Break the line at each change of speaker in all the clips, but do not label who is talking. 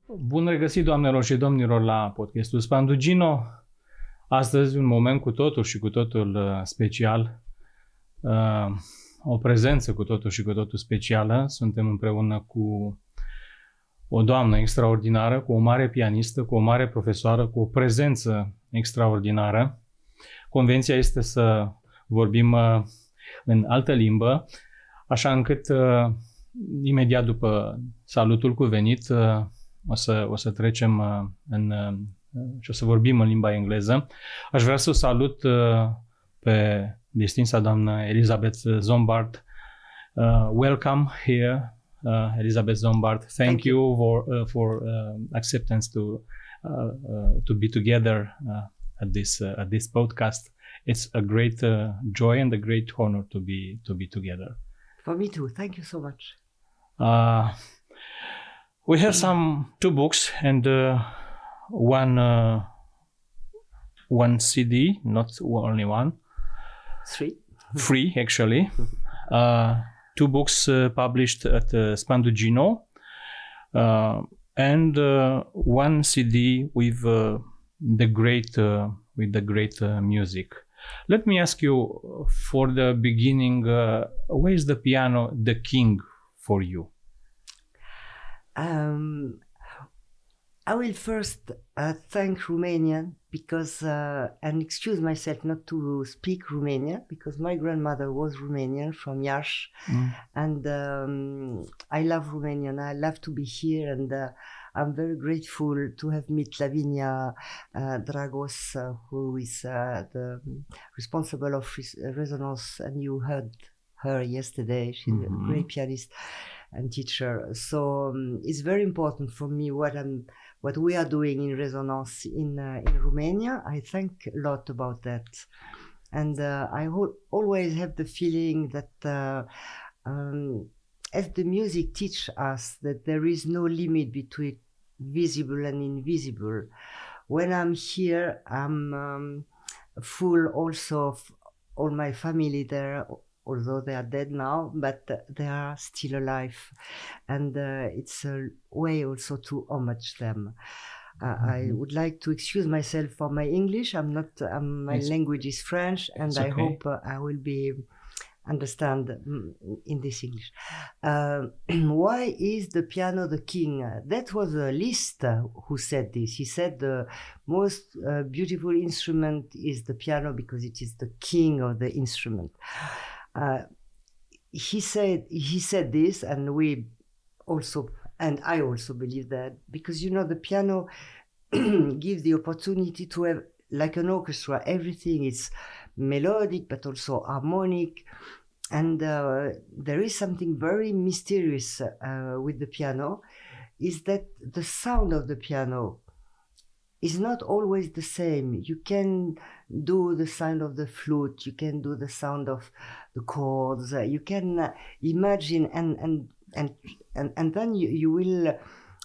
Bun regăsit, doamnelor și domnilor, la podcastul Spandugino. Astăzi un moment cu totul și cu totul special. O prezență cu totul și cu totul specială. Suntem împreună cu o doamnă extraordinară, cu o mare pianistă, cu o mare profesoară, cu o prezență extraordinară. Convenția este să vorbim în altă limbă, așa încât imediat după salutul cuvenit o să trecem și o să vorbim în limba engleză. Aș vrea să o salut pe distinsa doamnă Elizabeth Sombart. Welcome here, Elizabeth Sombart. Thank you for acceptance to be together at this podcast. It's a great joy and a great honor to be together.
For me too. Thank you so much.
We have two books and one CD, not only one. Three actually. Two books published at Spandugino, and one CD with the great music. Let me ask you for the beginning, where is the piano the king for you?
I will first thank Romanian because, and excuse myself not to speak Romanian because my grandmother was Romanian from Iași, and I love Romanian. I love to be here, and I'm very grateful to have met Lavinia Dragos, who is the responsible of Resonnance, and you heard her yesterday. She's a great pianist and teacher. So it's very important for me what we are doing in Resonnance in Romania. I think a lot about that, and I always have the feeling that as the music teach us that there is no limit between visible and invisible. When I'm here, I'm full also of all my family there, although they are dead now, but they are still alive, and it's a way also to homage them. I would like to excuse myself for my English. I'm not. My language is French, and I hope I will be understand in this English. Why is the piano the king? That was Liszt who said this. He said the most beautiful instrument is the piano because it is the king of the instrument. He said this, and we also, and I also believe that, because the piano gives the opportunity to have, like an orchestra, everything is melodic but also harmonic, and there is something very mysterious with the piano, is that the sound of the piano is not always the same. You can do the sound of the flute, you can do the sound of the chords, you can imagine, and then you will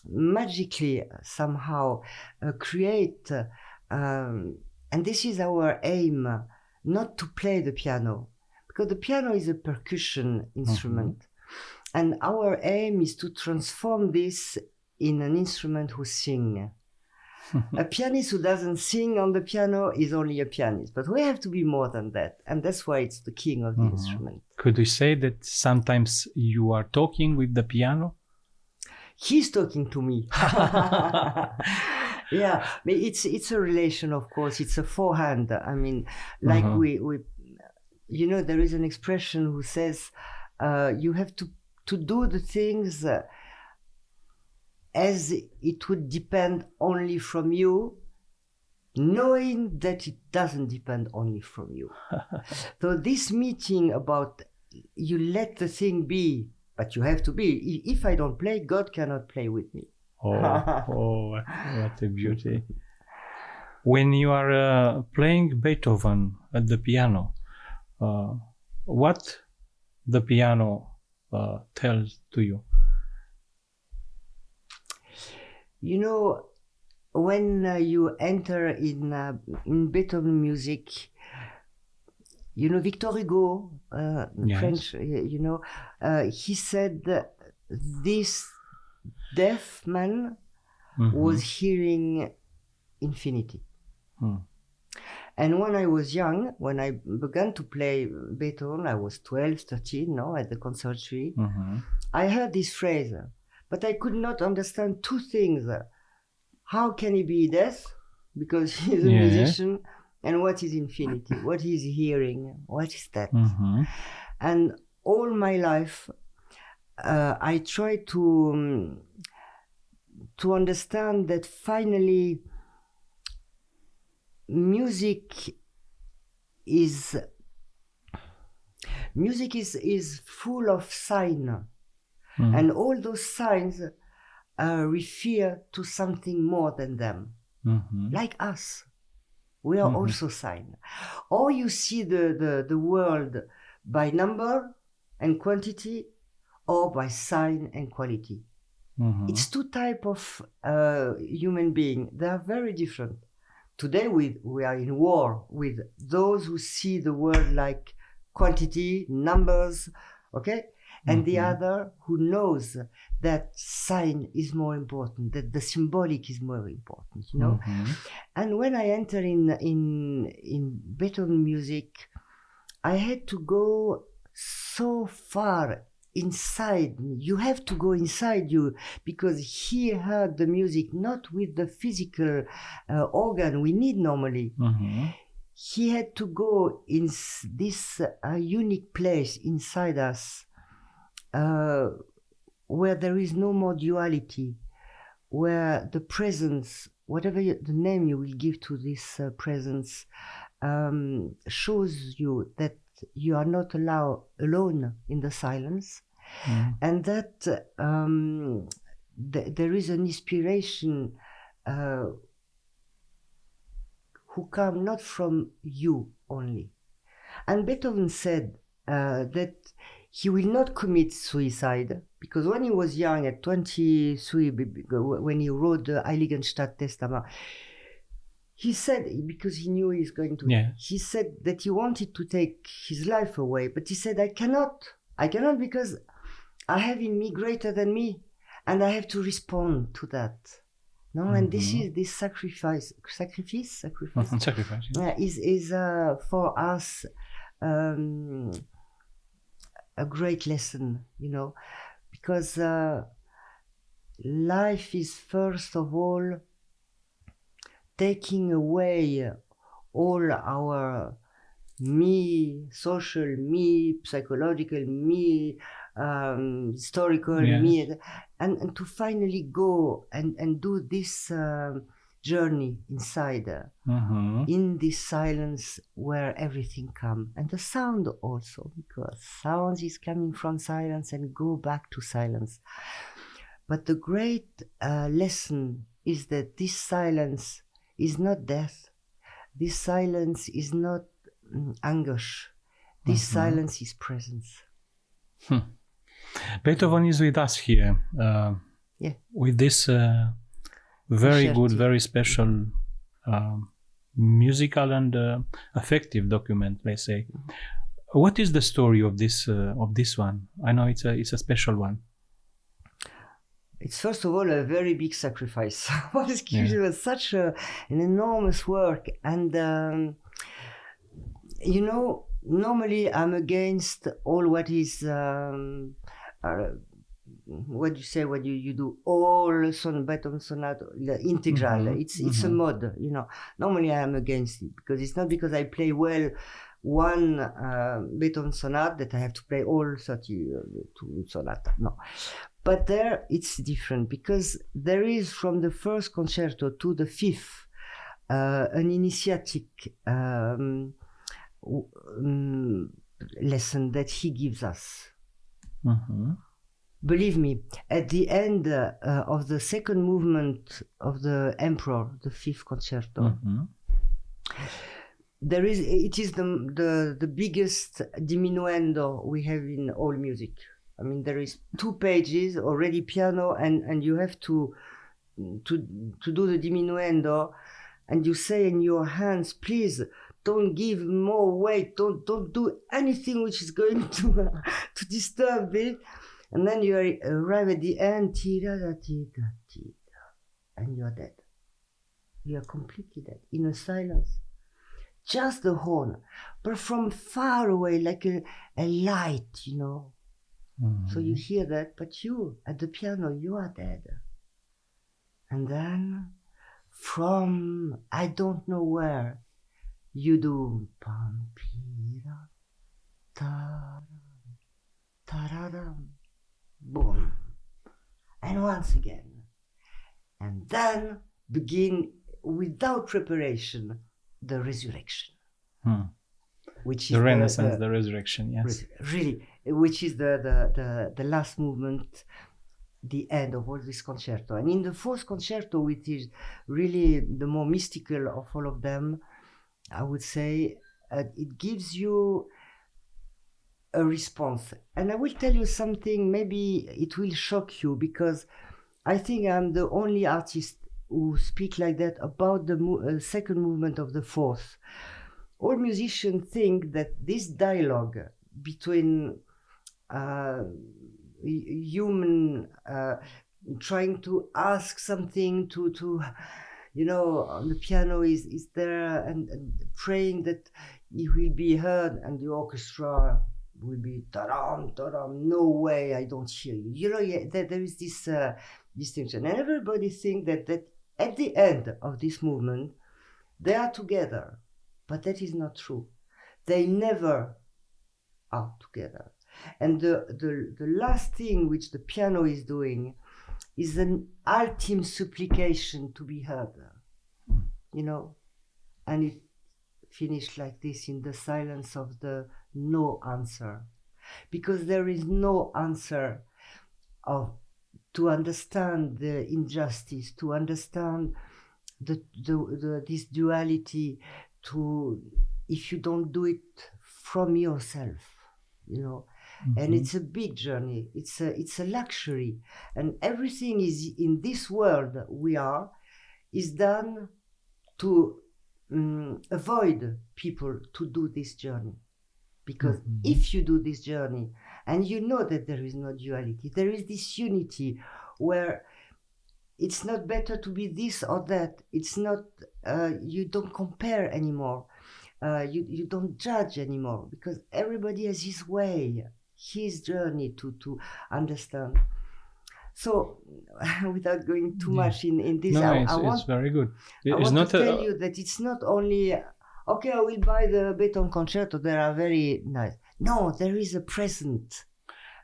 magically somehow create, and this is our aim, not to play the piano, because the piano is a percussion instrument, and our aim is to transform this in an instrument who sings. A pianist who doesn't sing on the piano is only a pianist, but we have to be more than that, and that's why it's the king of the instrument.
Could we say that sometimes you are talking with the piano?
He's talking to me. Yeah, it's a relation, of course. It's a forehand. I mean, like we there is an expression who says you have to do the things as it would depend only from you, knowing that it doesn't depend only from you. So this meeting about you let the thing be, but you have to be. If I don't play, God cannot play with me.
Oh, what a beauty. When you are playing Beethoven at the piano, what the piano tells to you?
When you enter in Beethoven music, Victor Hugo,
yes.
French, he said this deaf man was hearing infinity. And when I was young, when I began to play Beethoven, I was 12, 13, no, at the conservatory, I heard this phrase, but I could not understand two things. How can he be deaf? Because he's a musician. And what is infinity? What is hearing? What is that? And all my life, I try to understand that finally music is full of signs, and all those signs refer to something more than them, like us. We are also sign. Or you see the world by number and quantity, or by sign and quality. It's two types of human being. They are very different. Today we are in war with those who see the world like quantity, numbers, okay? And the other who knows that sign is more important, that the symbolic is more important, you know? And when I enter in Beethoven music, I had to go so far inside me. You have to go inside you, because he heard the music not with the physical organ we need normally. He had to go in this unique place inside us, where there is no more duality, where the presence, whatever the name you will give to this presence, shows you that you are not alone in the silence, and that there is an inspiration who come not from you only. And Beethoven said that he will not commit suicide, because when he was young, at 23, when he wrote the Heiligenstadt Testament, he said, because he knew he was going to, he said that he wanted to take his life away, but he said, I cannot because I have in me greater than me, and I have to respond to that. No, and this is this sacrifice is for us a great lesson, you know, because life is first of all taking away all our me, social me, psychological me, historical me, and to finally go and do this journey inside, in this silence where everything comes, and the sound also, because sound is coming from silence and go back to silence. But the great lesson is that this silence is not death. This silence is not anguish. This silence is presence.
Beethoven is with us here with this very good, very special musical and affective document, let's say. What is the story of this one? I know it's a special one.
It's first of all a very big sacrifice. It was such an enormous work, and you know, normally I'm against all what is what you say when you do all Beethoven sonata integral. It's a mode, you know. Normally I am against it, because it's not because I play well one Beethoven sonata that I have to play all 32 sonata. No. But there it's different, because there is, from the first concerto to the fifth, an initiatic lesson that he gives us. Believe me, at the end of the second movement of the Emperor, the fifth concerto, it is the biggest diminuendo we have in all music. I mean, there is 2 pages already piano, and you have to do the diminuendo, and you say in your hands, please don't give more weight, don't do anything which is going to disturb it. And then you arrive at the end, and you are dead. You are completely dead, in a silence. Just the horn, but from far away, like a light, you know. So you hear that, but you, at the piano, you are dead. And then, from I don't know where, you do pam, pira, ta, ta-ra-ram, boom. And once again. And then begin, without preparation, the resurrection. Which is
the Renaissance, the resurrection, yes.
Really, which is the last movement, the end of all this concerto. And in the fourth concerto, which is really the more mystical of all of them, I would say it gives you a response. And I will tell you something, maybe it will shock you, because I think I'm the only artist who speak like that about the second movement of the fourth. All musicians think that this dialogue between human trying to ask something to you know, on the piano is there and praying that it will be heard, and the orchestra will be ta-dam, ta-dam, no way, I don't hear you. You know, there is this distinction. And everybody thinks that at the end of this movement, they are together. But that is not true. They never are together. And the last thing which the piano is doing is an ultimate supplication to be heard. You know? And it finished like this in the silence of the no answer. Because there is no answer to understand the injustice, to understand this duality, if you don't do it from yourself, you know. And it's a big journey, it's a luxury, and everything is in this world is done to avoid people to do this journey, because if you do this journey and you know that there is no duality, there is this unity where it's not better to be this or that. It's not, you don't compare anymore. You don't judge anymore, because everybody has his way, his journey to understand. So, without going too much in this,
it's very good.
I want to tell you that it's not only, okay, I will buy the Beethoven concerto, they are very nice. No, there is a present,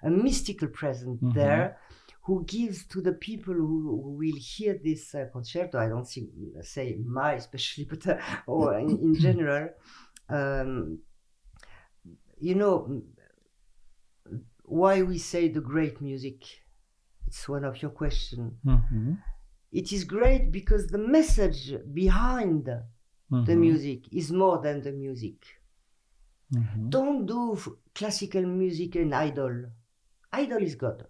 a mystical present there, who gives to the people who will hear this concerto, I don't say my especially, but or in general, you know, why we say the great music. It's one of your questions. It is great because the message behind the music is more than the music. Don't do classical music an idol. Idol is God.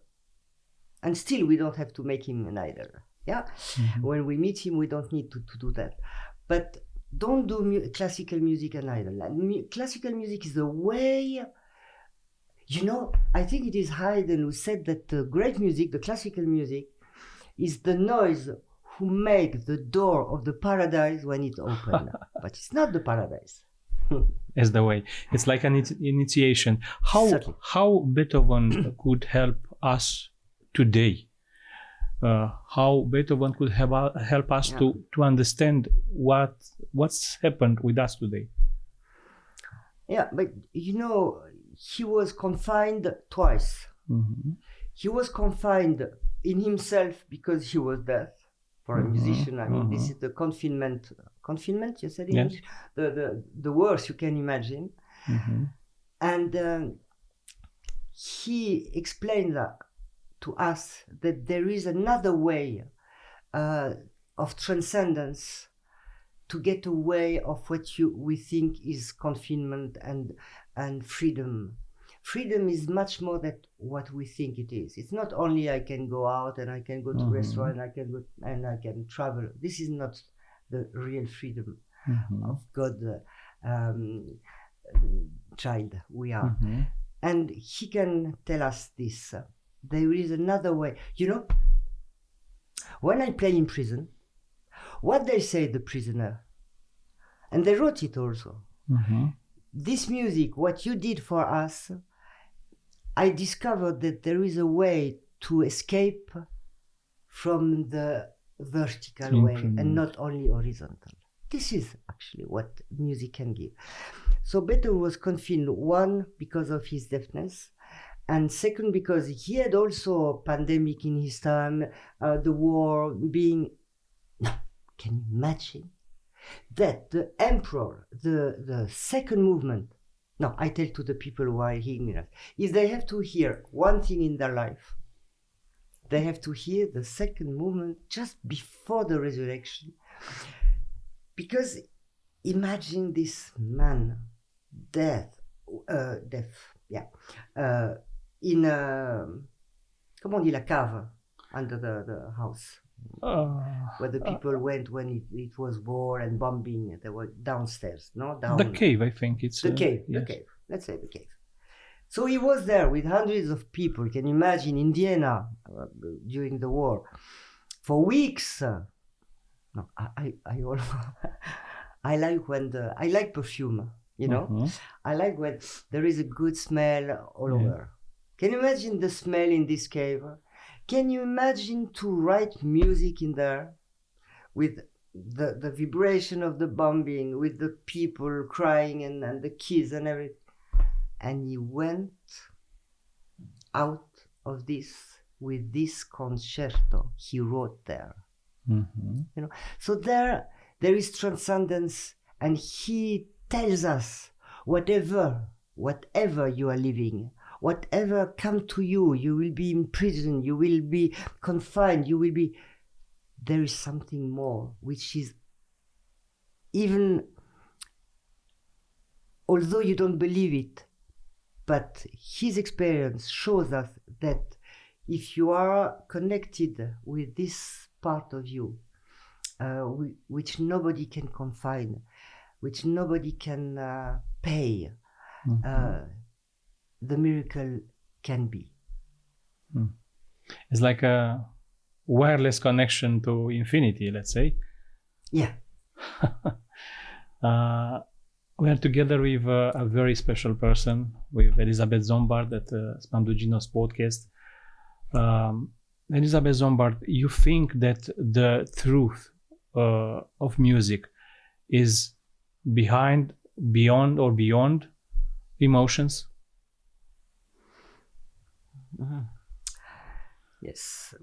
And still, we don't have to make him an idol. Yeah, when we meet him, we don't need to do that. But don't do classical music an idol. And classical music is the way. You know, I think it is Haydn who said that the great music, the classical music, is the noise who makes the door of the paradise when it opens. But it's not the paradise.
It's the way. It's like an initiation. How Beethoven could help us today? How Beethoven could help us to understand what's happened with us today?
Yeah, but you know, he was confined twice. He was confined in himself because he was deaf. For a musician, I mean, this is the confinement. Confinement, you said in English? The worst you can imagine. And he explained that to us, that there is another way of transcendence to get away of what we think is confinement and freedom. Freedom is much more than what we think it is. It's not only I can go out and I can go to a restaurant, I can go and I can travel. This is not the real freedom of God child we are. And he can tell us this. There is another way. You know, when I play in prison, what they say, the prisoner, and they wrote it also. This music, what you did for us, I discovered that there is a way to escape from the vertical way and not only horizontal. This is actually what music can give. So Beethoven was confined, one, because of his deafness, and second, because he had also a pandemic in his time, the war being... Can you imagine that the emperor, the second movement, no, I tell to the people who are hearing us, is they have to hear one thing in their life. They have to hear the second movement just before the resurrection. Because imagine this man, deaf, in a, comment on dit, la cave, under the house. Where the people went when it was war and bombing. They were downstairs, no? Down.
The cave, I think it's...
The cave, yes. The cave. Let's say the cave. So he was there with hundreds of people. Can you imagine, Indiana, during the war, for weeks. No, I like when I like perfume, you know? I like when there is a good smell all over. Can you imagine the smell in this cave? Can you imagine to write music in there with the vibration of the bombing, with the people crying and the kids and everything? And he went out of this with this concerto he wrote there. You know, so there is transcendence, and he tells us whatever you are living, whatever come to you, you will be in prison, you will be confined, you will be... There is something more, which is even, although you don't believe it, but his experience shows us that if you are connected with this part of you, which nobody can confine, which nobody can pay, the miracle can be.
It's like a wireless connection to infinity, let's say.
Yeah.
We are together with a very special person, with Elizabeth Sombart at Spandugino's podcast. Elizabeth Sombart, you think that the truth of music is beyond emotions?
Yes.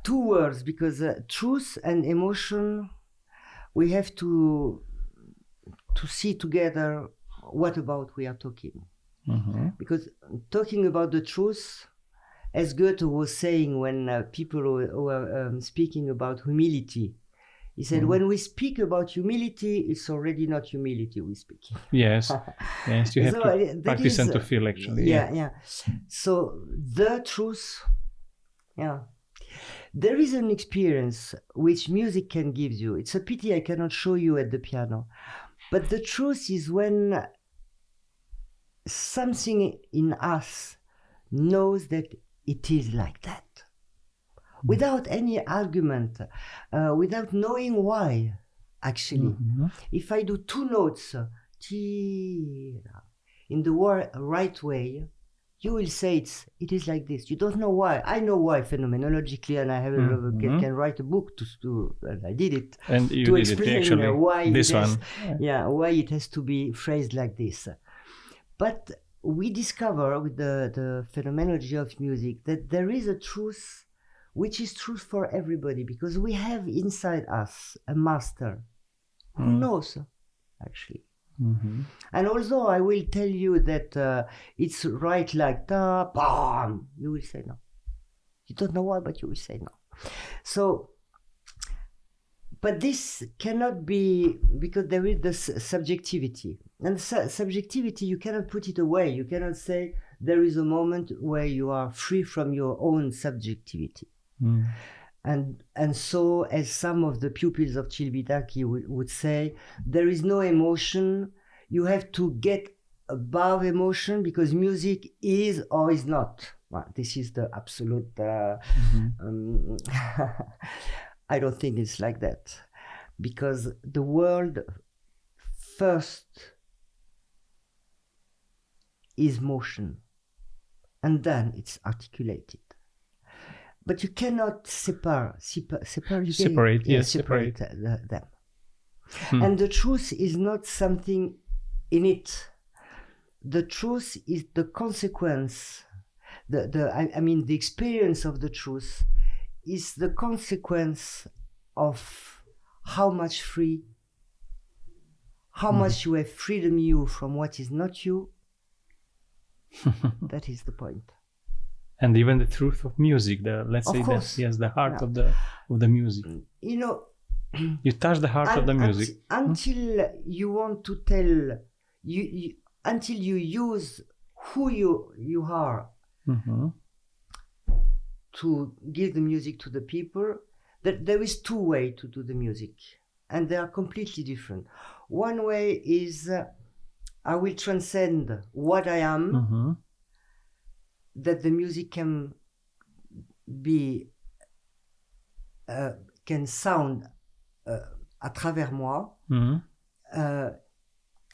Two words, because truth and emotion, we have to see together what about we are talking. Because talking about the truth, as Goethe was saying when people were speaking about humility, he said, when we speak about humility, it's already not humility we're speaking.
Yes, yes, you have to practice and to feel, actually.
Yeah. So the truth, there is an experience which music can give you. It's a pity I cannot show you at the piano. But the truth is when something in us knows that it is like that. Without any argument, without knowing why, actually. If I do two notes, in the right way, you will say it is like this. You don't know why. I know why phenomenologically, and I have can write a book to and I did it.
And you
to
did
explain
it, actually.
Why
this one.
Why it has to be phrased like this. But we discover with the phenomenology of music that there is a truth which is truth for everybody, because we have inside us a master who knows, actually. And although I will tell you that it's right like that, bam, you will say no. You don't know why, but you will say no. So, but this cannot be, because there is the subjectivity. And subjectivity, you cannot put it away. You cannot say there is a moment where you are free from your own subjectivity. And so, as some of the pupils of Celibidache would say, there is no emotion. You have to get above emotion, because music is or is not. Well, this is the absolute I don't think it's like that, because the world first is motion, and then it's articulated. But you cannot separate them. And the truth is not something in it. The truth is the consequence. The experience of the truth is the consequence of how much much you have freedom you from what is not you. That is the point.
And even the truth of music, the heart of the music.
You know,
you touch the heart of the music.
Until you want to tell, until you use who you are to give the music to the people, that there is two ways to do the music, and they are completely different. One way is I will transcend what I am, that the music can sound à travers moi,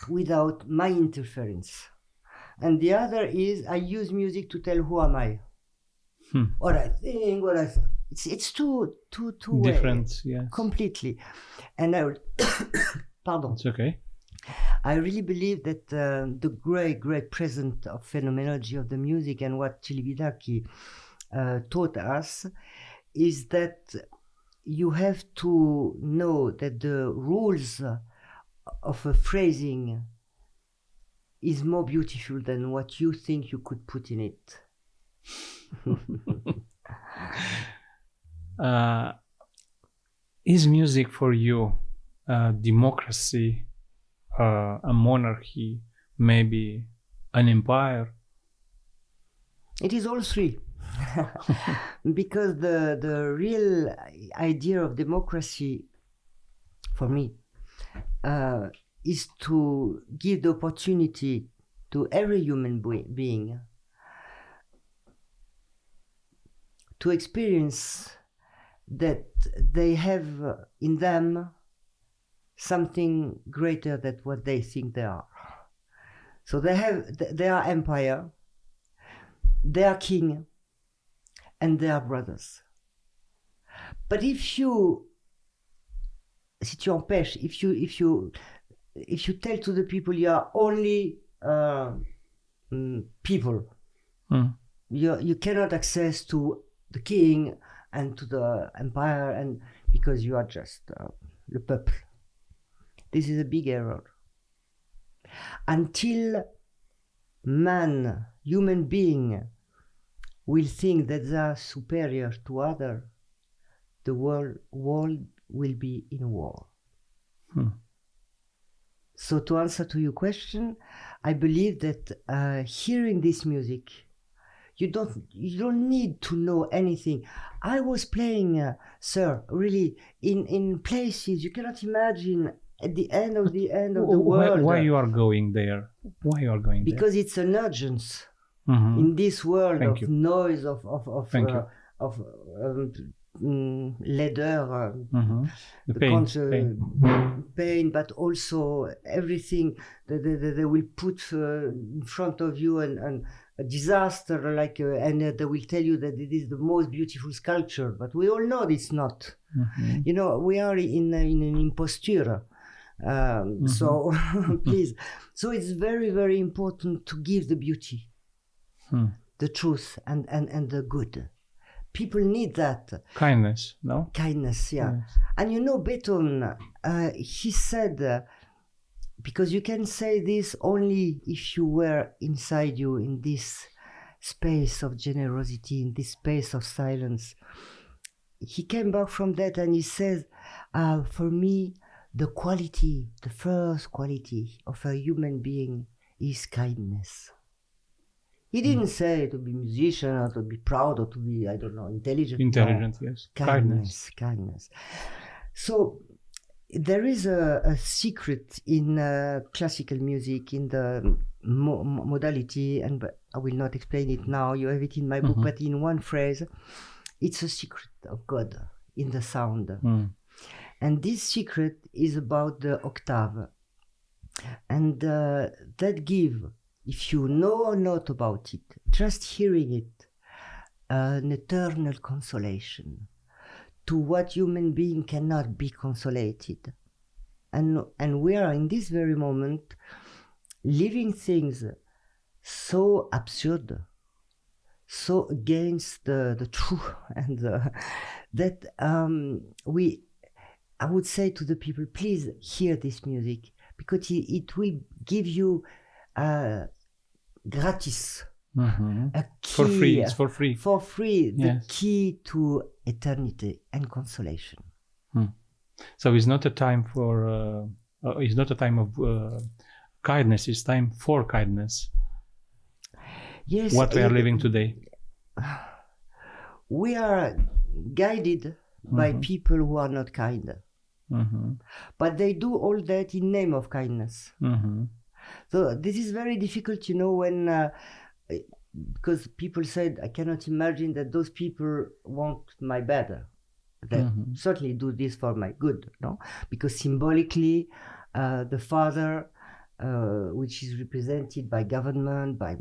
without my interference. And the other is I use music to tell who am I, what I think, what I. It's two
different, yes,
completely. And pardon.
It's okay.
I really believe that the great present of phenomenology of the music and what Celibidache taught us is that you have to know that the rules of a phrasing is more beautiful than what you think you could put in it.
Is music for you democracy, a monarchy, maybe an empire?
It is all three. Because the real idea of democracy for me is to give the opportunity to every human being to experience that they have in them something greater than what they think they are. So they are empire, they are king, and they are brothers. But if tu empêches, if you tell to the people you are only people, you cannot access to the king and to the empire, and because you are just le peuple. This is a big error. Until human being, will think that they are superior to others, the world will be in war. So to answer to your question, I believe that hearing this music, you don't need to know anything. I was playing, sir, really in places you cannot imagine. At the end of the world.
Why you are going there? Why you are going there?
Because it's an urgence in this world of noise, of leather, the pain, but also everything that they will put in front of you, and a disaster, and they will tell you that it is the most beautiful sculpture, but we all know it's not. You know, we are in an imposture. So please, so it's very, very important to give the beauty, the truth, and the good. People need that.
Kindness, no?
Kindness, yeah. Yes. And you know, Beethoven, he said, because you can say this only if you were inside you in this space of generosity, in this space of silence. He came back from that and he says, for me, the first quality of a human being is kindness. He didn't say to be musician or to be proud or to be, I don't know, intelligent.
Intelligent, no. Yes.
Kindness. So there is a secret in classical music, in the modality, but I will not explain it now. You have it in my book, but in one phrase, it's a secret of God. in the sound. And this secret is about the octave. And that give, if you know or not about it, just hearing it, an eternal consolation to what human being cannot be consolated. And we are in this very moment living things so absurd, so against the truth, and that I would say to the people, please hear this music, because it will give you gratis, a key,
for free. It's for free.
For free,
Yes.
the key to eternity and consolation.
So it's not a time for. It's not a time of kindness. It's time for kindness.
Yes.
What we are living today.
We are guided by people who are not kind. But they do all that in name of kindness. So this is very difficult, when, because people said, I cannot imagine that those people want my bad. They certainly do this for my good, no? Because symbolically, the father, which is represented by government, by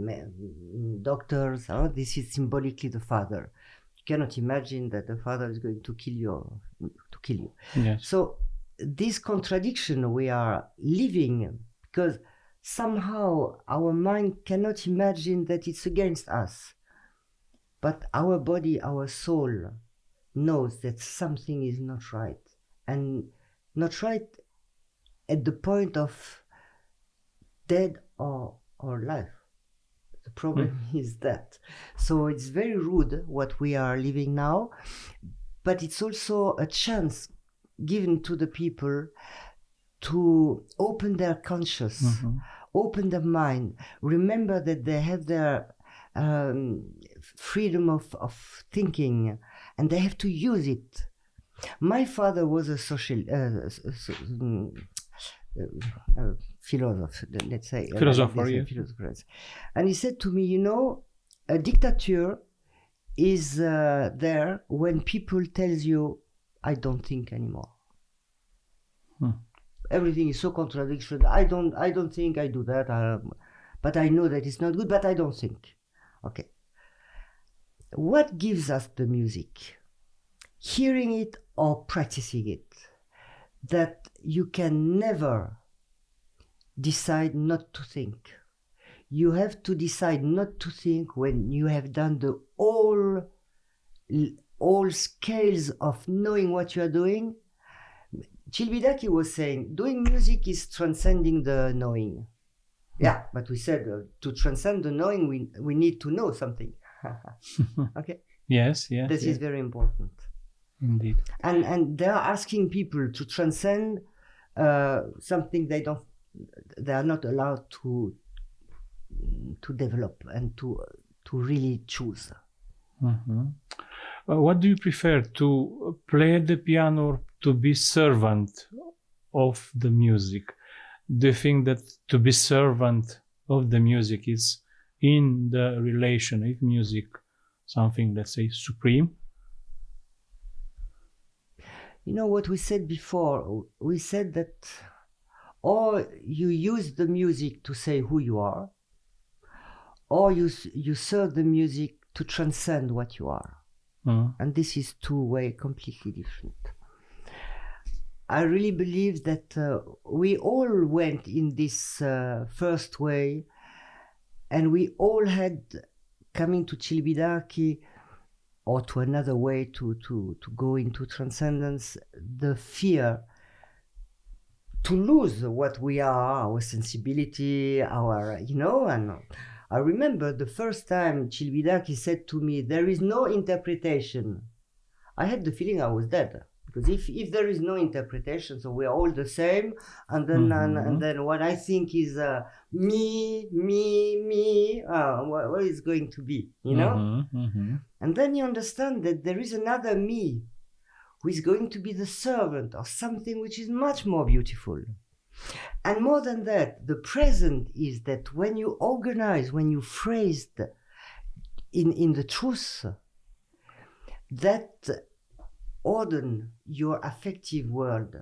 doctors, this is symbolically the father. You cannot imagine that the father is going to kill you.
Yes.
So this contradiction we are living, because somehow our mind cannot imagine that it's against us, but our body, our soul knows that something is not right, and not right at the point of dead or life. The problem is that. So it's very rude what we are living now, but it's also a chance given to the people to open their conscience, open their mind, remember that they have their freedom of thinking, and they have to use it. My father was a social philosopher, let's say. Philosopher. And he said to me, a dictature is there when people tells you, I don't think anymore. Everything is so contradictory. I don't think, I do that, but I know that it's not good, but I don't think. Okay. What gives us the music? Hearing it or practicing it. That you can never decide not to think. You have to decide not to think when you have done the all scales of knowing what you are doing. Celibidache was saying, doing music is transcending the knowing. Yeah, but we said to transcend the knowing, we need to know something. Okay?
Yes.
This is very important.
Indeed.
And they are asking people to transcend something they are not allowed to develop and to really choose.
What do you prefer, to play the piano or to be servant of the music? Do you think that to be servant of the music is in the relation of music something, let's say, supreme?
What we said before, we said that or you use the music to say who you are, or you serve the music to transcend what you are. And this is two ways completely different. I really believe that we all went in this first way, and we all had, coming to Celibidache or to another way to go into transcendence, the fear to lose what we are, our sensibility, and I remember the first time Celibidache said to me, there is no interpretation. I had the feeling I was dead. Because if there is no interpretation, so we are all the same, and then and then what I think is me, what is going to be, And then you understand that there is another me who is going to be the servant of something which is much more beautiful. And more than that, the present is that when you organize, when you phrase in the truth, that order your affective world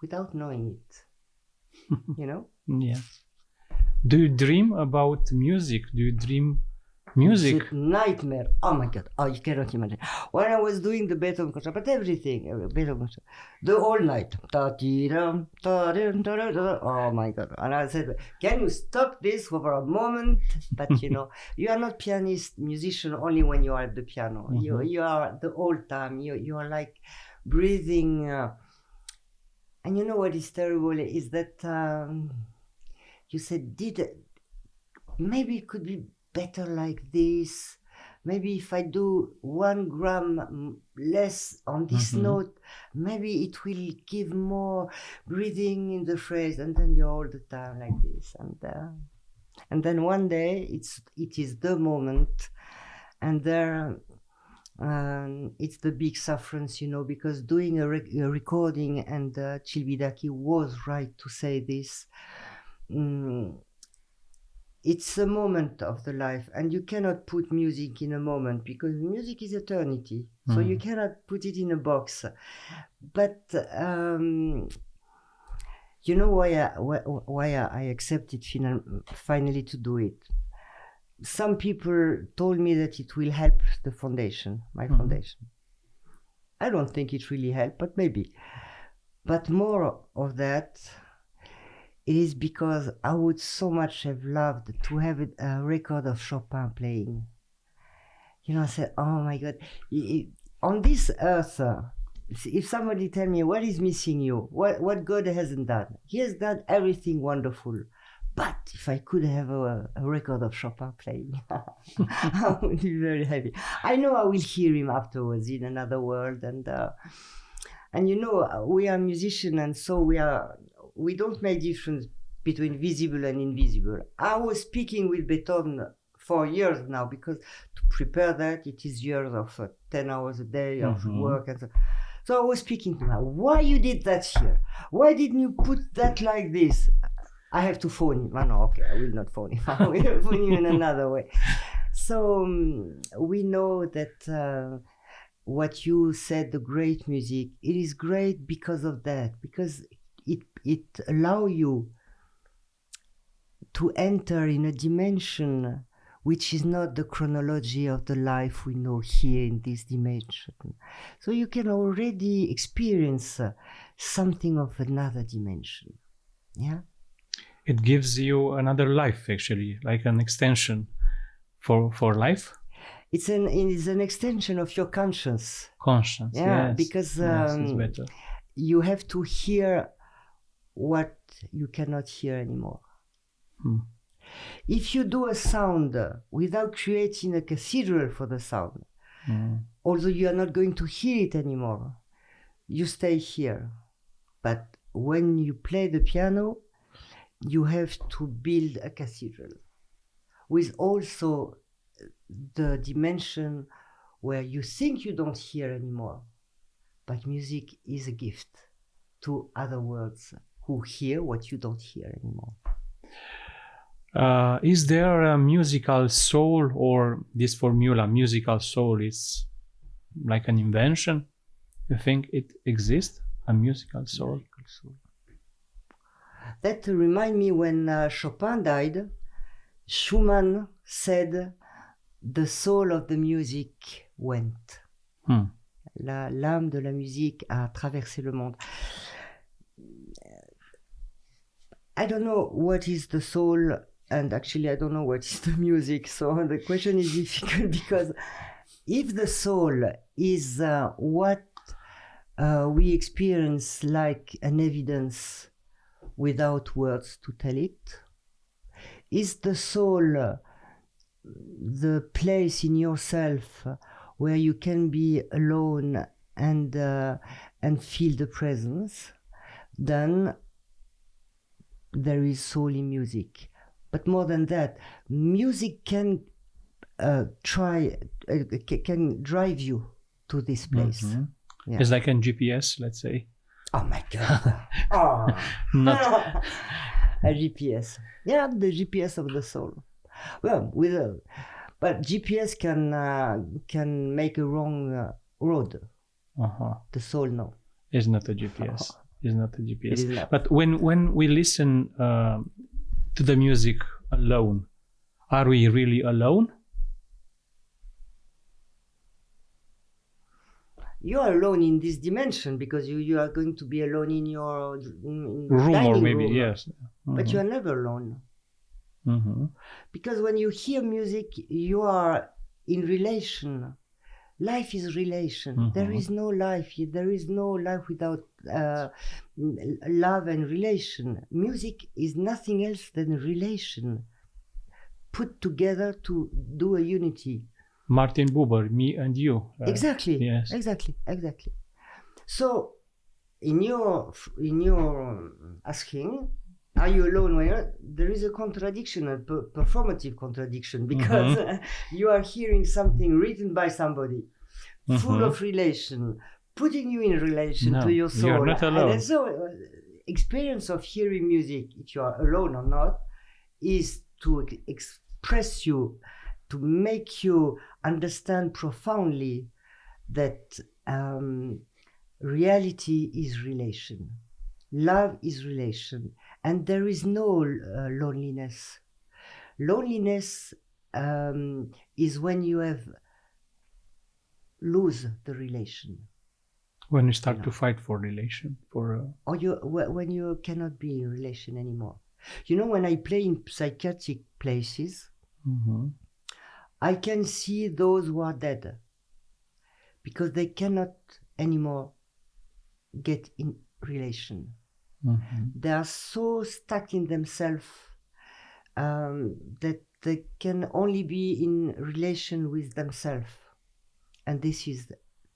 without knowing it. You know?
Yeah. Do you dream about music? Do you dream music?
It's a nightmare. Oh my God. Oh, you cannot imagine. When I was doing the Beethoven concert, but everything, Beethoven concert, the whole night. Oh my God. And I said, can you stop this for a moment? But you know, you are not pianist, musician only when you are at the piano.
Mm-hmm.
You are the whole time. You are like breathing. And you know what is terrible is that you said, maybe it could be better like this. Maybe if I do 1 gram less on this note, maybe it will give more breathing in the phrase. And then you're all the time like this. And then one day it is the moment, and there it's the big sufferance, you know, because doing a recording, and Celibidache was right to say this. It's a moment of the life, and you cannot put music in a moment, because music is eternity. So you cannot put it in a box. But you know why I accepted finally to do it? Some people told me that it will help the foundation, my foundation. I don't think it really helped, but maybe. But more of that, it is because I would so much have loved to have a record of Chopin playing. You know, I said, oh my God, on this earth, if somebody tell me what is missing you, what God hasn't done, He has done everything wonderful. But if I could have a record of Chopin playing, I would be very happy. I know I will hear him afterwards in another world, and you know, we are musicians, and so we don't make difference between visible and invisible. I was speaking with Beethoven for years now, because to prepare that, it is years of 10 hours a day of work, and so I was speaking to him. Why you did that here? Why didn't you put that like this? I have to phone him. Oh, no, okay, I will not phone him. I will phone him in another way. So we know that what you said, the great music, it is great because of that, because it allows you to enter in a dimension which is not the chronology of the life we know here in this dimension. So you can already experience something of another dimension. Yeah?
It gives you another life, actually, like an extension for life.
It's an extension of your conscience.
Conscience,
yeah,
yes.
Because
yes, it's better.
You have to hear what you cannot hear anymore. If you do a sound without creating a cathedral for the sound, although you are not going to hear it anymore, you stay here. But when you play the piano, you have to build a cathedral with also the dimension where you think you don't hear anymore, but music is a gift to other worlds who hear what you don't hear anymore.
Is there a musical soul, or this formula, musical soul, is like an invention? You think it exists, a musical soul?
Musical soul. That reminds me when Chopin died, Schumann said, the soul of the music went. L'âme de la musique a traversé le monde. I don't know what is the soul, and actually I don't know what is the music, so the question is difficult, because if the soul is what we experience like an evidence without words to tell it, is the soul the place in yourself where you can be alone and feel the presence, then there is soul in music. But more than that, music can can drive you to this place.
Yeah. It's like a GPS, let's say.
Oh my God! Oh.
Not
a GPS. Yeah, the GPS of the soul. Well, but GPS can make a wrong road. The soul, no.
It's not a GPS. It's not a GPS.
It is not.
But when we listen to the music alone, are we really alone?
You are alone in this dimension because you are going to be alone in your
Room, or maybe,
room.
yes.
But you are never alone.
Mm-hmm.
Because when you hear music, you are in relation. Life is relation.
Mm-hmm.
There is no life. There is no life without love and relation. Music is nothing else than relation put together to do a unity.
Martin Buber, me and you.
Exactly.
Yes.
Exactly. So, in your asking, are you alone when there is a contradiction, a performative contradiction, because you are hearing something written by somebody, full of relation, putting you in relation to your soul.
You're not alone.
And so, experience of hearing music, if you are alone or not, is to express you, to make you understand profoundly that reality is relation, love is relation, and there is no loneliness. Loneliness is when you have lose the relation.
When you start to fight for relation, or
when you cannot be in relation anymore. You know, when I play in psychiatric places, I can see those who are dead because they cannot anymore get in relation. They are so stuck in themselves that they can only be in relation with themselves. And this is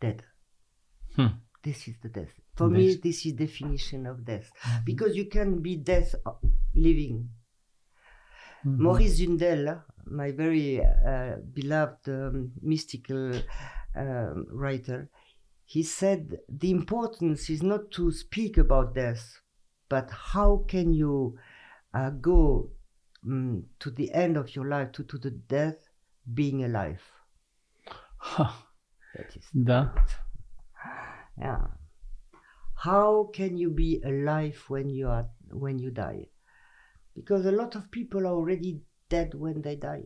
death. This is the death. For me, this is definition of death. Because you can be death living. Maurice Zundel, my very beloved mystical writer, he said the importance is not to speak about death, but how can you go to the end of your life, to the death, being alive. That is yeah. How can you be alive when you die? Because a lot of people are already dead when they die.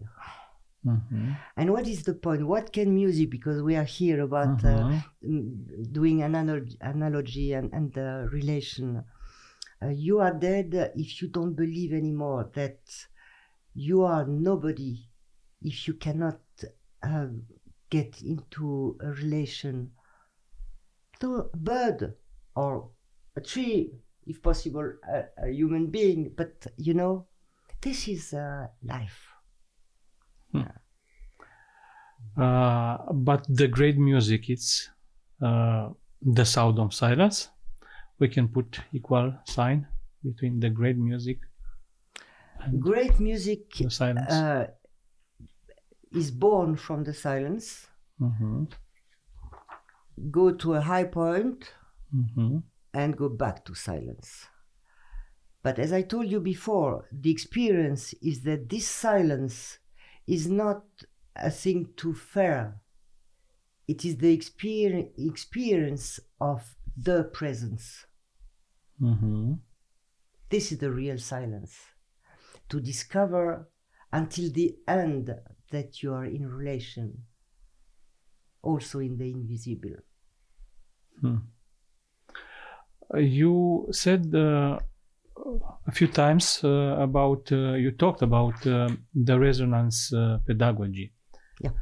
And what is the point? What can music, because we are here about doing an analogy and relation. You are dead if you don't believe anymore that you are nobody, if you cannot get into a relation to a bird or a tree, if possible, a human being. But you know, this is life.
But the great music, it's the sound of silence. We can put equal sign between the great music and
great music.
The silence
is born from the silence. Go to a high point and go back to silence. But as I told you before, the experience is that this silence is not a thing to fear. It is the experience of the presence. This is the real silence. To discover until the end that you are in relation, also in the invisible.
You said a few times about, you talked about the resonance pedagogy.
Yeah.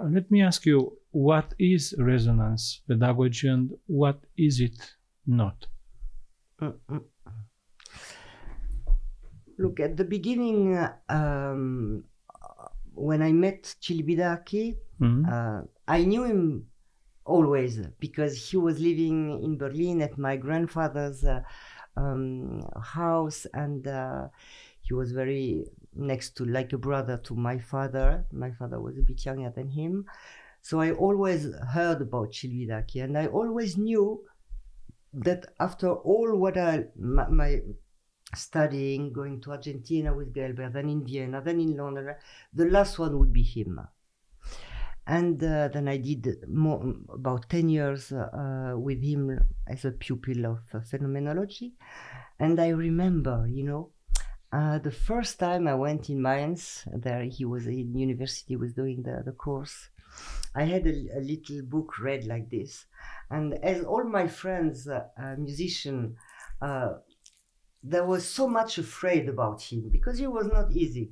Let me ask you, what is resonance pedagogy and what is it not?
Look, at the beginning, when I met Celibidache, I knew him always because he was living in Berlin at my grandfather's house, and he was very next to, like a brother to my father. My father was a bit younger than him. So I always heard about Celibidache, and I always knew that after all what my studying, going to Argentina with Gelbert, then in Vienna, then in London, the last one would be him. And then I did about 10 years with him as a pupil of phenomenology. And I remember, the first time I went in Mainz, there he was in university, was doing the course. I had a little book read like this. And as all my friends, musicians, there was so much afraid about him because he was not easy.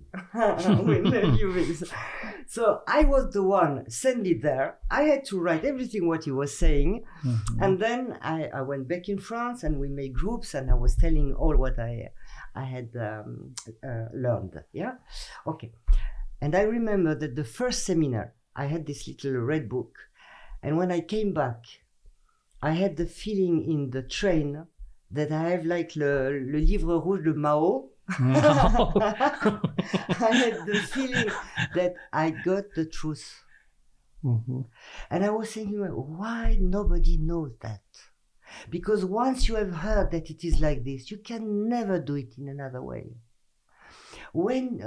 So I was the one sent it there. I had to write everything what he was saying. Mm-hmm. And then I went back in France and we made groups and I was telling all what I had learned. Yeah. Okay. And I remember that the first seminar, I had this little red book. And when I came back, I had the feeling in the train that I have like le livre rouge de Mao. No. I had the feeling that I got the truth. Mm-hmm. And I was thinking, why nobody knows that? Because once you have heard that it is like this, you can never do it in another way. When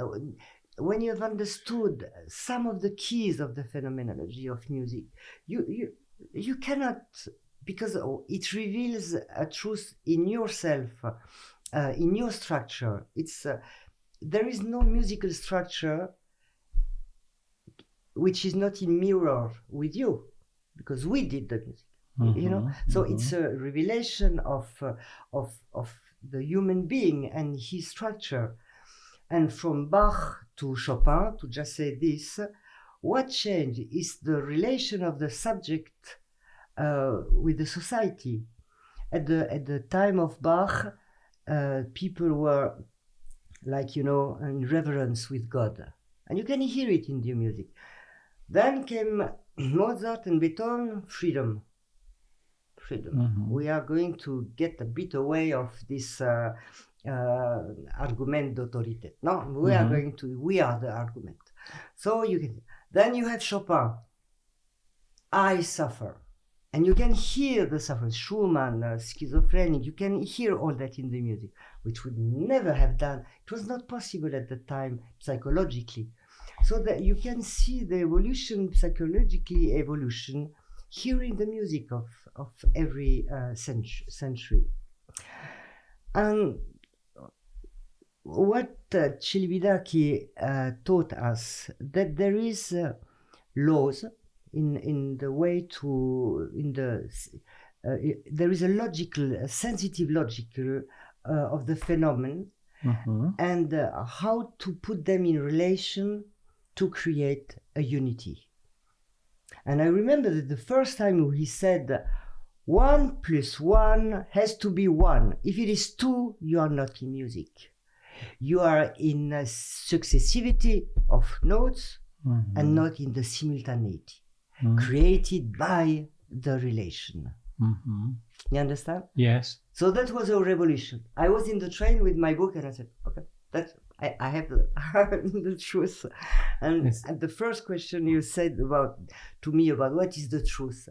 you have understood some of the keys of the phenomenology of music, you cannot, because it reveals a truth in yourself, in your structure. There is no musical structure which is not in mirror with you, because we did the music. Mm-hmm, so mm-hmm. It's a revelation of the human being and his structure. And from Bach to Chopin, to just say this, what changed is the relation of the subject with the society. At the time of Bach, people were like, in reverence with God. And you can hear it in the music. Then came Mozart and Beethoven, freedom. Mm-hmm. We are going to get a bit away of this argument d'autorité. No, we are the argument. So then you have Chopin. I suffer. And you can hear the suffering. Schumann, schizophrenic, you can hear all that in the music, which would never have done. It was not possible at the time psychologically. So that you can see the evolution, psychologically evolution, hearing the music of every century. And what Celibidache taught us, that there is laws in the way to, there is a sensitive logical of the phenomenon, mm-hmm. and how to put them in relation to create a unity. And I remember that the first time he said, 1 + 1 has to be 1. If it is 2, you are not in music. You are in a successivity of notes, mm-hmm. and not in the simultaneity, mm-hmm. created by the relation. Mm-hmm. You understand?
Yes.
So that was a revolution. I was in the train with my book and I said, okay, I have the truth. And, yes. And the first question you said to me about what is the truth?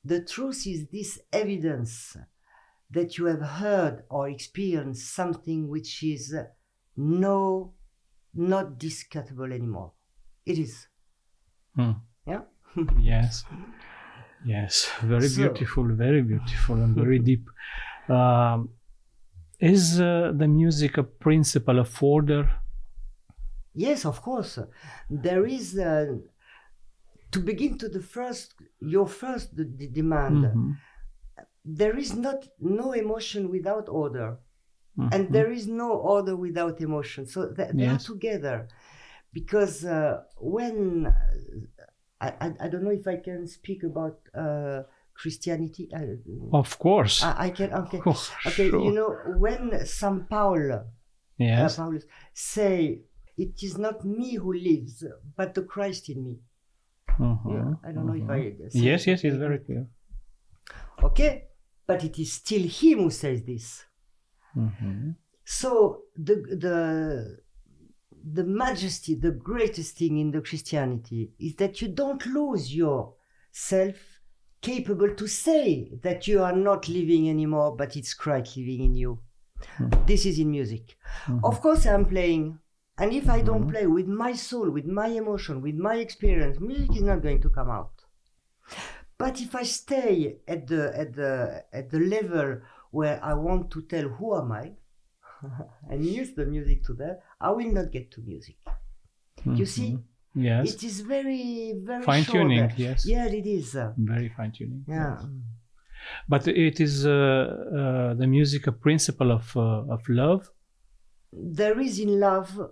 The truth is this evidence that you have heard or experienced something which is not discussable anymore. It is. Yeah?
Yes. Yes. Very beautiful and very deep. Is the music a principle of order?
Yes, of course. There is, to begin to your first demand, mm-hmm. there is no emotion without order. Mm-hmm. And there is no order without emotion. So they are together. Because when, I don't know if I can speak about Christianity.
Of course.
I can, okay.
Oh,
okay,
sure.
When St. Paul Paulus say, it is not me who lives, but the Christ in me.
Mm-hmm.
I don't know if I...
Yes, it's very clear.
Okay, but it is still him who says this. Mm-hmm. So the majesty, the greatest thing in the Christianity is that you don't lose yourself capable to say that you are not living anymore, but it's Christ living in you. Mm-hmm. This is in music. Mm-hmm. Of course I'm playing And if I don't play with my soul, with my emotion, with my experience, music is not going to come out. But if I stay at the level where I want to tell who am I, and use the music to that, I will not get to music. You see?
Yes.
It is very, very
fine-tuning,
short.
yes.
Yeah, it is.
Very fine-tuning.
Yeah.
Yes. But it is the music a principle of love?
There is in love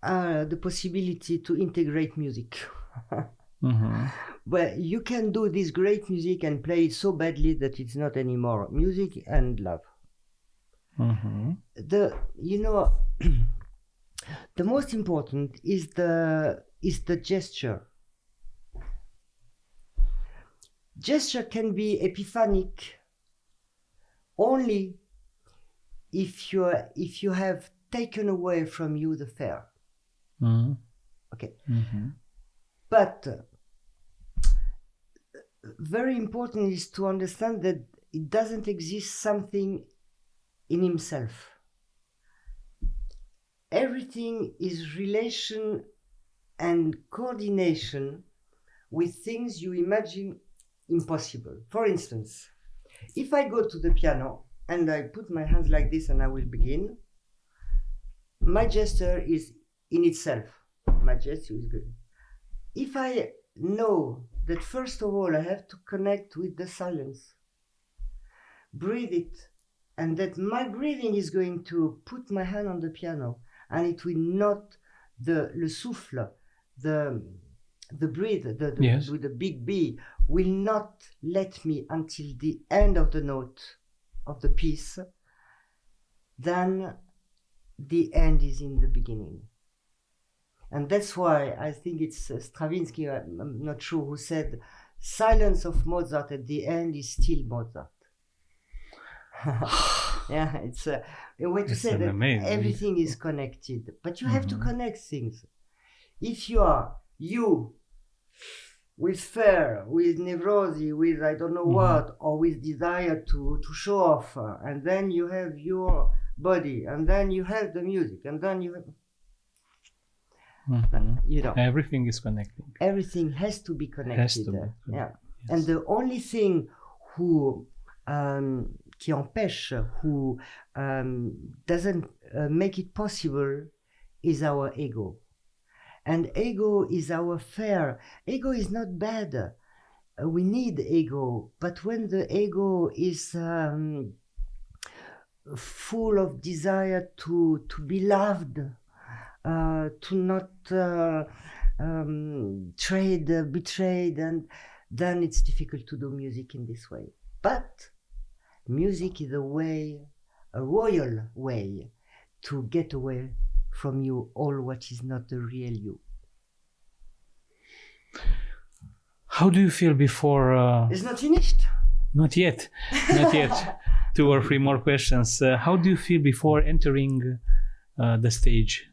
the possibility to integrate music. But you can do this great music and play it so badly that it's not anymore music and love. The most important is the gesture. Gesture can be epiphanic only if you have taken away from you the fear. Okay. But very important is to understand that it doesn't exist something in himself. Everything is relation and coordination with things you imagine impossible. For instance, if I go to the piano and I put my hands like this and I will begin, my gesture is in itself. My gesture is good. If I know that first of all I have to connect with the silence, breathe it, and that my breathing is going to put my hand on the piano, and it will not, le souffle, the breathe,
yes.
with the big B, will not let me until the end of the note of the piece, then the end is in the beginning. And that's why I think it's Stravinsky, I'm not sure who said, silence of Mozart at the end is still Mozart. Yeah, it's a way to say that amazing. Everything is connected, but you have to connect things. If you are with fear, with neurosis, with I don't know what, or with desire to show off, and then you have your body, and then you have the music, and then you have...
everything is connected.
Everything has to be connected.
Has to be connected.
Yeah.
Yes.
And the only thing qui empêche, who doesn't make it possible, is our ego. And ego is our fear. Ego is not bad. We need ego, but when the ego is full of desire to be loved, to not betrayed, and then it's difficult to do music in this way. But music is a royal way to get away from you all what is not the real you.
How do you feel before...
It's not finished?
Not yet. 2 or 3 more questions. How do you feel before entering the stage,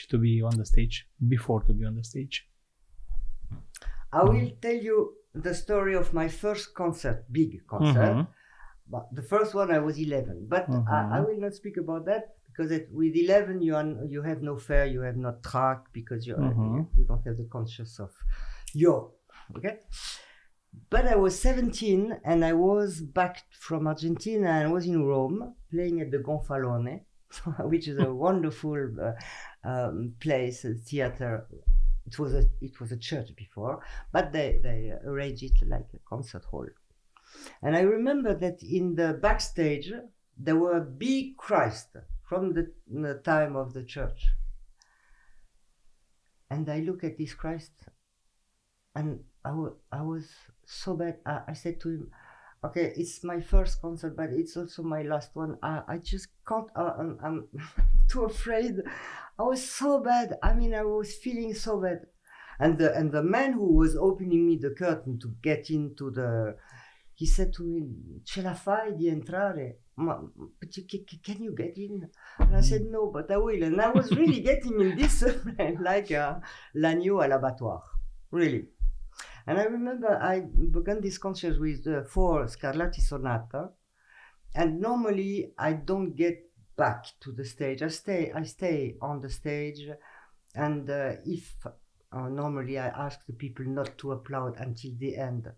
to be on the stage, before to be on the stage?
I will tell you the story of my first concert, big concert. But the first one I was 11, but I will not speak about that, because with 11 you have no fear, you have no track, because you don't have the conscience of okay. But I was 17 and I was back from Argentina and I was in Rome playing at the Gonfalone, which is a wonderful place, a theater. It was a church before, but they arranged it like a concert hall. And I remember that in the backstage there were a big Christ from the time of the church. And I look at this Christ and I was so bad. I said to him, okay, it's my first concert, but it's also my last one. I just can't, I'm too afraid. I was so bad. I mean, I was feeling so bad. And the man who was opening me the curtain to get into he said to me, "Ce la fai di entrare? Can you get in?" And I said, "No, but I will." And I was really getting in this like l'agneau à l'abattoir, really. And I remember I began this concert with 4 Scarlatti Sonata, and normally I don't get back to the stage. I stay on the stage, and if normally I ask the people not to applaud until the end.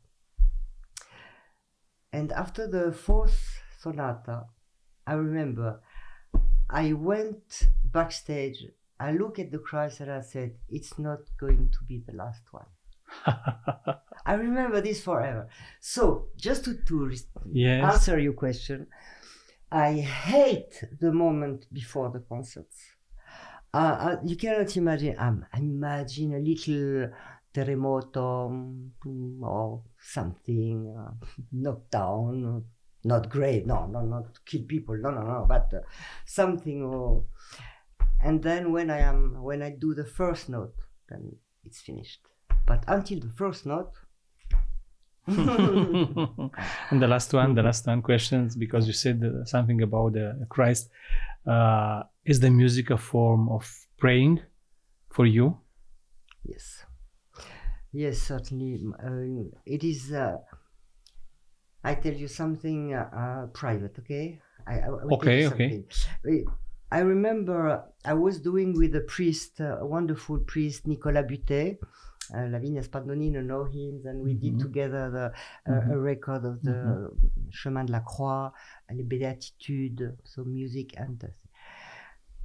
And after the fourth sonata, I remember I went backstage, I looked at the crowd and I said, it's not going to be the last one. I remember this forever. So just to answer your question, I hate the moment before the concerts. You cannot imagine, I imagine a little terremoto or something, knockdown, not great, no, not to kill people, no, but something. And then when I do the first note, then it's finished. But until the first note.
And the last one questions, because you said something about Christ. Is the music a form of praying for you?
Yes, certainly. It is. I tell you something private, okay?
Okay.
I remember I was doing with a priest, a wonderful priest, Nicolas Butet. Lavinia Spadonino know him, and we did together a record of the Chemin de la Croix, les Béatitudes, so music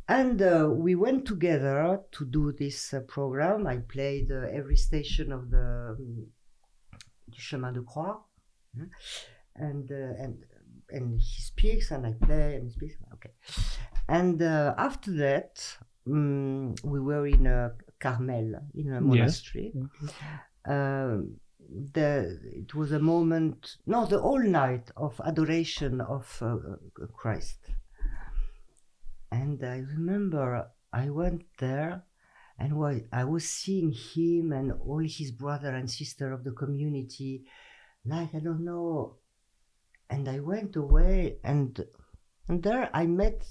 and we went together to do this program. I played every station of the Chemin de Croix, and he speaks and I play and he speaks. Okay, and after that we were in a Carmel, in a monastery. Yes. It was a moment, the whole night of adoration of Christ. And I remember I went there and I was seeing him and all his brother and sister of the community, like, I don't know. And I went away and there I met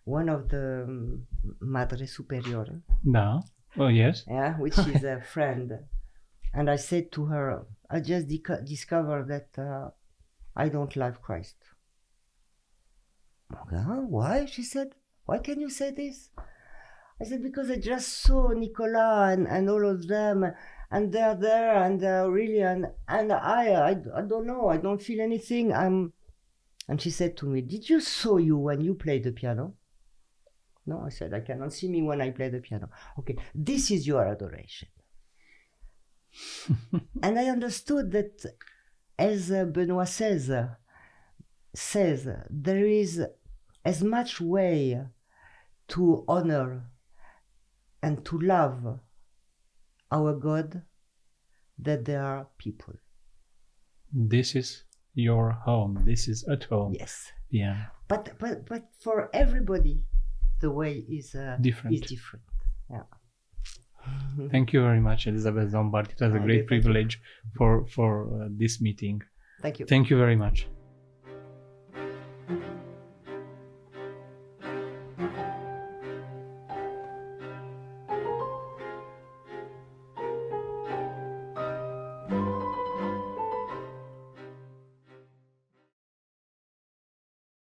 one of the Madre Superiore.
No. Oh, yes.
Yeah, which is a friend. And I said to her, I just discovered that I don't love Christ. Why? She said, why can you say this? I said, because I just saw Nicolas and all of them, and they're there, and they're really, and I don't know, I don't feel anything. And she said to me, did you saw you when you play the piano? No, I said, I cannot see me when I play the piano. Okay, this is your adoration. And I understood that, as Benoit says, there is as much way to honor and to love our God that there are people.
This is your home. This is at home.
Yes.
Yeah.
But for everybody, the way is different. Yeah.
Thank you very much, Elizabeth Sombart. It was a great privilege for this meeting.
Thank you.
Thank you very much.